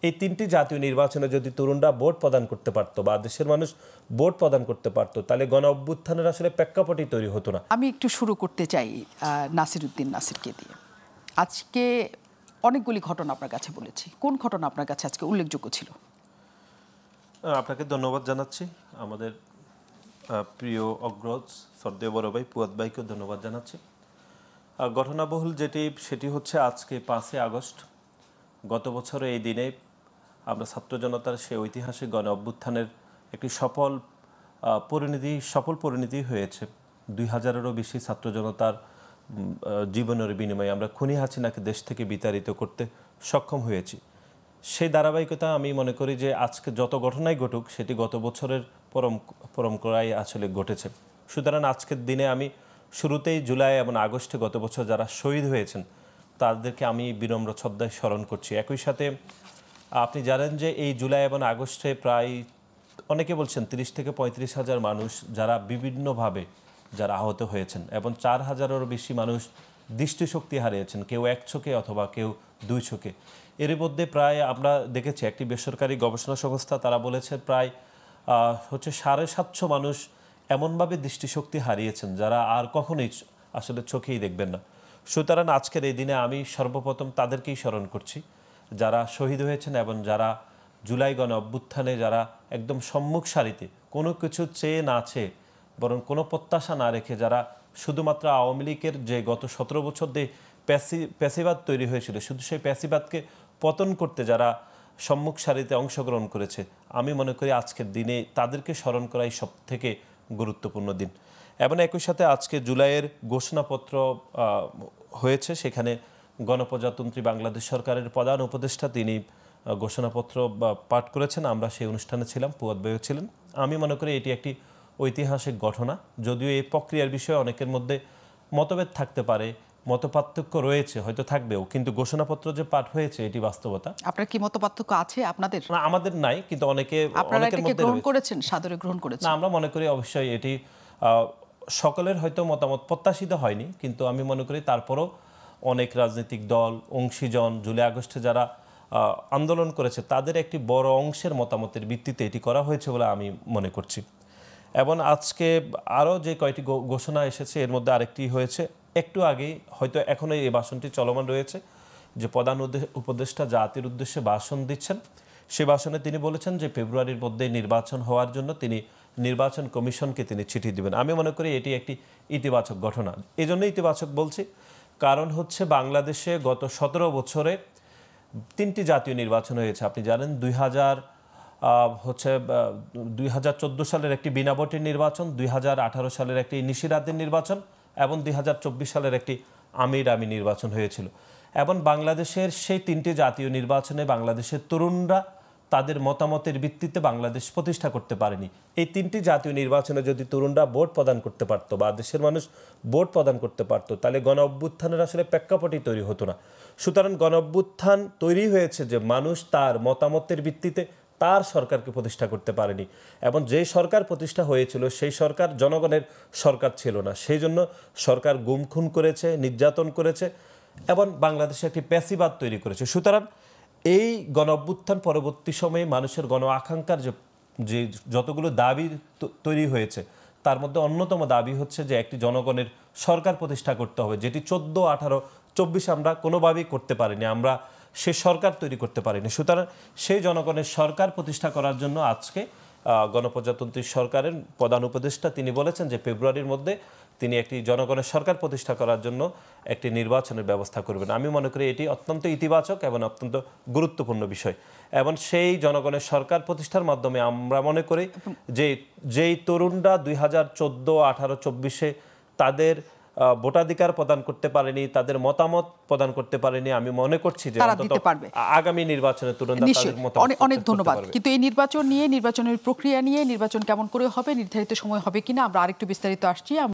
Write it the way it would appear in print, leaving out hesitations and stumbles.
এই তিনটি জাতীয় নির্বাচনে যদি তরুণরা ভোট প্রদান করতে পারতো বা দেশের মানুষ ভোট প্রদান করতে পারতো, তাহলে গণ অভ্যুত্থানের আসলে প্রেক্ষাপটই তৈরি হতো না। আমি একটু শুরু করতে চাই নাসির উদ্দিন নাসিরকে দিয়ে। আজকে অনেকগুলি ঘটনা আপনার কাছে বলেছি, কোন ঘটনা আপনার কাছে আজকে উল্লেখযোগ্য ছিল? আপনাকে ধন্যবাদ জানাচ্ছি, আমাদের প্রিয় অগ্রজ শ্রদ্ধেয় বড় ভাই পুয়াদ ভাইকেও ধন্যবাদ জানাচ্ছি। ঘটনাবহুল সেটি হচ্ছে আজকে 5ই আগস্ট। গত বছরে এই দিনে আমরা ছাত্র জনতার সেই ঐতিহাসিক গণ অভ্যুত্থানের একটি সফল পরিণতি হয়েছে। 2000-এরও বেশি ছাত্র জনতার জীবনের বিনিময়ে আমরা খুনি হাসিনাকে দেশ থেকে বিতাড়িত করতে সক্ষম হয়েছি। সেই ধারাবাহিকতা আমি মনে করি যে আজকে যত ঘটনাই ঘটুক সেটি গত বছরের পরম্পরায় আসলে ঘটেছে। সুতরাং আজকের দিনে আমি শুরুতেই জুলাই এবং আগস্টে গত বছর যারা শহীদ হয়েছেন তাদেরকে আমি বিনম্র শ্রদ্ধায় স্মরণ করছি। একই সাথে আপনি জানেন যে এই জুলাই এবং আগস্টে প্রায় অনেকে বলছেন 30 থেকে 35 হাজার মানুষ যারা বিভিন্নভাবে যারা আহত হয়েছেন এবং 4000-এরও বেশি মানুষ দৃষ্টিশক্তি হারিয়েছেন, কেউ এক চোখে অথবা কেউ দুই চোখে। এর মধ্যে প্রায় আমরা দেখেছি একটি বেসরকারি গবেষণা সংস্থা তারা বলেছে প্রায় 750 মানুষ এমনভাবে দৃষ্টিশক্তি হারিয়েছেন যারা আর কখনোই আসলে চোখেই দেখবেন না। সুতরাং আজকের এই দিনে আমি সর্বপ্রথম তাদেরকেই স্মরণ করছি যারা শহীদ হয়েছেন এবং যারা জুলাই গণ অভ্যুত্থানে যারা একদম সম্মুখ সারিতে কোনো কিছু চেয়ে না চেয়ে বরং কোনো প্রত্যাশা না রেখে যারা শুধুমাত্র আওয়ামী লীগের যে গত 17 বছর দিয়ে প্যাসিবাদ তৈরি হয়েছিল শুধু সেই প্যাসিবাদকে পতন করতে যারা সম্মুখ সারিতে অংশগ্রহণ করেছে, আমি মনে করি আজকের দিনে তাদেরকে স্মরণ করাই সব থেকে গুরুত্বপূর্ণ দিন। এবং একই সাথে আজকে জুলাইয়ের ঘোষণাপত্র হয়েছে, সেখানে গণপ্রজাতন্ত্রী বাংলাদেশ সরকারের প্রধান উপদেষ্টা তিনি ঘোষণাপত্র পাঠ করেছেন। আমরা সেই অনুষ্ঠানে ছিলাম, পুয়াদ ভাইও ছিলেন। আমি মনে করি এটি একটি ঐতিহাসিক ঘটনা। যদিও এই প্রক্রিয়ার বিষয়ে অনেকের মধ্যে মতভেদ থাকতে পারে, মতপার্থক্য রয়েছে, হয়তো থাকবেও, কিন্তু ঘোষণাপত্র যে পাঠ হয়েছে এটি বাস্তবতা। আপনার কি মতপার্থক্য আছে আপনাদের? না, আমাদের নাই, কিন্তু অনেকের মধ্যে গ্রহণ করেছেন, সাদরে গ্রহণ করেছেন। না, আমরা মনে করি অবশ্যই এটি সকলের হয়তো মতামত প্রত্যাশিত হয়নি, কিন্তু আমি মনে করি তারপরও অনেক রাজনৈতিক দল অংশীজন জুলাই আগস্টে যারা আন্দোলন করেছে তাদের একটি বড় অংশের মতামতের ভিত্তিতে এটি করা হয়েছে বলে আমি মনে করছি। এবং আজকে আরও যে কয়টি ঘোষণা এসেছে এর মধ্যে আরেকটি হয়েছে একটু আগেই, হয়তো এখনও এই ভাষণটি চলমান রয়েছে, যে প্রধান উপদেষ্টা জাতির উদ্দেশ্যে ভাষণ দিচ্ছেন। সে ভাষণে তিনি বলেছেন যে ফেব্রুয়ারির মধ্যে নির্বাচন হওয়ার জন্য তিনি নির্বাচন কমিশনকে তিনি চিঠি দিবেন। আমি মনে করি এটি একটি ইতিবাচক ঘটনা। এই জন্য ইতিবাচক বলছি, কারণ হচ্ছে বাংলাদেশে গত 17 বছরে 3টি জাতীয় নির্বাচন হয়েছে। আপনি জানেন 2014 সালের একটি বিনা ভোটের নির্বাচন, 2018 সালের একটি নিশিরাতের নির্বাচন এবং 2024 সালের একটি আমির নির্বাচন হয়েছিল। এবং বাংলাদেশের সেই 3টি জাতীয় নির্বাচনে বাংলাদেশের তরুণরা তাদের মতামতের ভিত্তিতে বাংলাদেশ প্রতিষ্ঠা করতে পারেনি। এই 3টি জাতীয় নির্বাচনে যদি তরুণরা ভোট প্রদান করতে পারতো বা দেশের মানুষ ভোট প্রদান করতে পারতো, তাহলে গণ অভ্যুত্থানের আসলে প্রেক্ষাপটই তৈরি হতো না। সুতরাং গণ অভ্যুত্থান তৈরি হয়েছে যে মানুষ তার মতামতের ভিত্তিতে তার সরকারকে প্রতিষ্ঠা করতে পারেনি, এবং যে সরকার প্রতিষ্ঠা হয়েছিল সেই সরকার জনগণের সরকার ছিল না। সেই জন্য সরকার গুম খুন করেছে, নির্যাতন করেছে এবং বাংলাদেশে একটি প্যাসিবাদ তৈরি করেছে। সুতরাং এই গণ অভ্যুত্থান পরবর্তী সময়ে মানুষের গণ আকাঙ্ক্ষার যে যতগুলো দাবি তৈরি হয়েছে তার মধ্যে অন্যতম দাবি হচ্ছে যে একটি জনগণের সরকার প্রতিষ্ঠা করতে হবে, যেটি 14, 18, 24 আমরা কোনোভাবেই করতে পারিনি, আমরা সে সরকার তৈরি করতে পারিনি। সুতরাং সেই জনগণের সরকার প্রতিষ্ঠা করার জন্য আজকে গণপ্রজাতন্ত্রী সরকারের প্রধান উপদেষ্টা তিনি বলেছেন যে ফেব্রুয়ারির মধ্যে তিনি একটি জনগণের সরকার প্রতিষ্ঠা করার জন্য একটি নির্বাচনের ব্যবস্থা করবেন। আমি মনে করি এটি অত্যন্ত ইতিবাচক এবং অত্যন্ত গুরুত্বপূর্ণ বিষয়। এবং সেই জনগণের সরকার প্রতিষ্ঠার মাধ্যমে আমরা মনে করি যে যেই তরুণরা 2014, 18, 24-এ তাদের ভোটাধিকার প্রদান করতে পারেনি, তাদের মতামত প্রদান করতে পারেনি, আমি মনে করছি যে আগামী নির্বাচনে তরুণরা তাদের মতামত অনেক ধন্যবাদ। কিন্তু এই নির্বাচন নিয়ে, নির্বাচনের প্রক্রিয়া নিয়ে, নির্বাচন কেমন করে হবে, নির্ধারিত সময় হবে কিনা, আমরা আরেকটু বিস্তারিত আসছি।